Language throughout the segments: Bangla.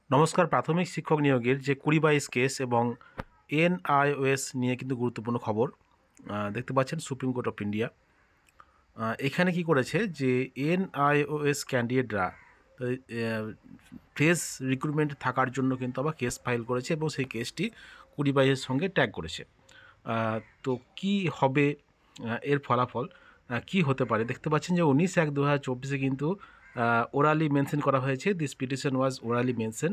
নমস্কার। প্রাথমিক শিক্ষক নিয়োগের যে 2022 কেস এবং এনআইওএস নিয়ে কিন্তু গুরুত্বপূর্ণ খবর দেখতে পাচ্ছেন। সুপ্রিম কোর্ট অফ ইন্ডিয়া এখানে কি করেছে যে এনআইওএস ক্যান্ডিডেটরা ফ্রেশ রিক্রুটমেন্ট থাকার জন্য কিন্তু আবার কেস ফাইল করেছে এবং সেই কেসটি 2022-এর সঙ্গে ট্যাগ করেছে। তো কি হবে এর ফলাফল কি হতে পারে দেখতে পাচ্ছেন যে 19/1/2024 কিন্তু ওরালি মেনশন করা হয়েছে। This petition was orally mention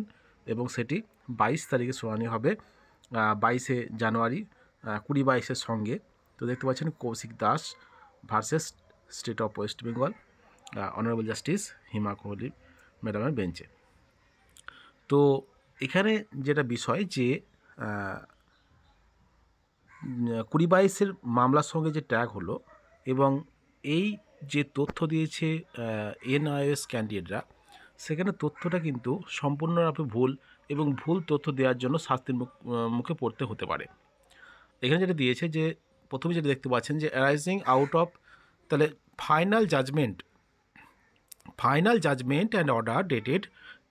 এবং সেটি 22 তারিখে শুনানি হবে 22শে জানুয়ারি 2022-এর সঙ্গে। তো দেখতে পাচ্ছেন Koushik Das versus state of West Bengal, honourable justice Hima Kohli ম্যাডামের বেঞ্চে। তো এখানে যেটা বিষয় যে 2022-এর মামলার সঙ্গে যে ট্যাগ হলো এবং এই যে তথ্য দিয়েছে এনআইএস ক্যান্ডিডেটরা, সেখানে তথ্যটা কিন্তু সম্পূর্ণভাবে ভুল এবং ভুল তথ্য দেওয়ার জন্য শাস্তির মুখে পড়তে হতে পারে। এখানে যেটা দিয়েছে যে প্রথমে যেটা দেখতে পাচ্ছেন যে অ্যারাইজিং আউট অফ, তাহলে final judgment and order dated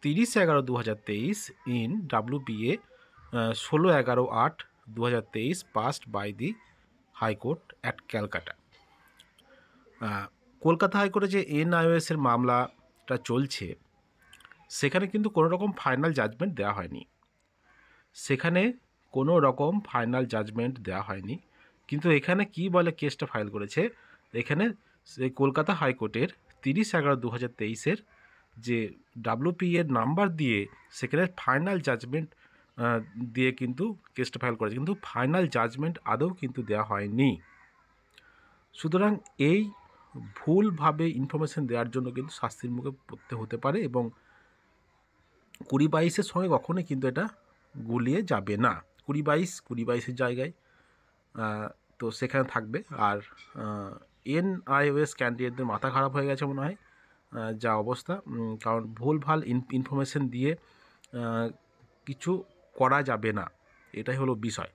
30/11/2023 in WBA 16/11/8/2023 passed by the high court at Calcutta. Kolkata হাইকোর্টে যে এনআইওএসের মামলাটা চলছে সেখানে কিন্তু কোনো রকম ফাইনাল জাজমেন্ট দেওয়া হয়নি। কিন্তু এখানে কি বলে কেসটা ফাইল করেছে, এখানে সেই কলকাতা হাইকোর্টের 30/11/2023-এর যে WPA নাম্বার দিয়ে সেখানে ফাইনাল জাজমেন্ট দিয়ে কিন্তু কেসটা ফাইল করেছে, কিন্তু ফাইনাল জাজমেন্ট আদৌ কিন্তু দেওয়া হয়নি। সুতরাং এই ভুলভাবে ইনফরমেশন দেওয়ার জন্য কিন্তু শাস্তির মুখে পড়তে হতে পারে এবং 2022-এর সঙ্গে কখনোই কিন্তু এটা গুলিয়ে যাবে না। 2022-এর জায়গায় তো সেখানে থাকবে। আর এনআইওএস ক্যান্ডিডেটদের মাথা খারাপ হয়ে গেছে মনে হয় যা অবস্থা, কারণ ভুলভাল ইনফরমেশন দিয়ে কিছু করা যাবে না, এটাই হলো বিষয়।